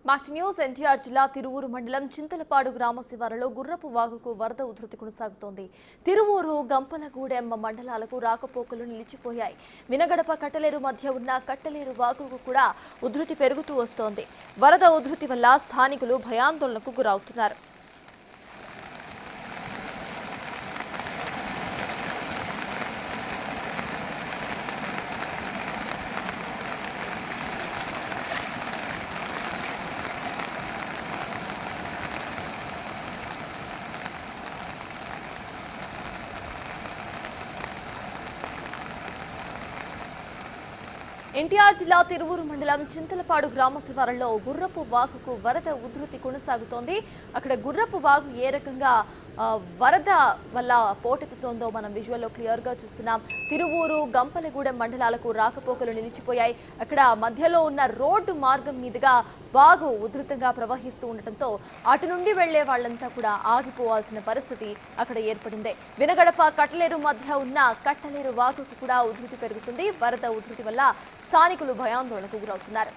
మాక్టి news NTR జిల్లా తిరువూరు మండలం చింతలపాడు గ్రామ శివారులో గుర్రపు వాగుకు వరద ఉధృతి కొనసాగుతోంది. తిరువూరు గంపలగూడెం మండలాలకు రాకపోకలు నిలిచిపోయాయి. వినగడప కట్టలేరు మధ్య ఉన్న కట్టలేరు వాగుకు కూడా ఉధృతి పెరుగుతూ వస్తోంది. వరద ఉధృతి వల్ల స్థానికులు భయాందోళనకు గురవుతున్నారు. NTR జిల్లా తిరువూరు మండలం చింతలపాడు గ్రామ శివారులో గుర్రపు వాగుకు వరద ఉధృతి కొనసాగుతోంది. అక్కడ గుర్రపు వాగు ఏ రకంగా వరద వల్ల పోటెత్తుతోందో మనం విజువల్లో క్లియర్ గా చూస్తున్నాం. తిరువూరు గంపలగూడెం మండలాలకు రాకపోకలు నిలిచిపోయాయి. అక్కడ మధ్యలో ఉన్న రోడ్డు మార్గం మీదుగా వాగు ఉధృతంగా ప్రవహిస్తూ ఉండటంతో అటు నుండి వెళ్లే వాళ్ళంతా కూడా ఆగిపోవాల్సిన పరిస్థితి అక్కడ ఏర్పడింది. వినగడప కట్టలేరు మధ్య ఉన్న కట్టలేరు వాగుకు కూడా ఉధృతి పెరుగుతుంది. వరద ఉధృతి వల్ల స్థానికులు భయాందోళనకు గురవుతున్నారు.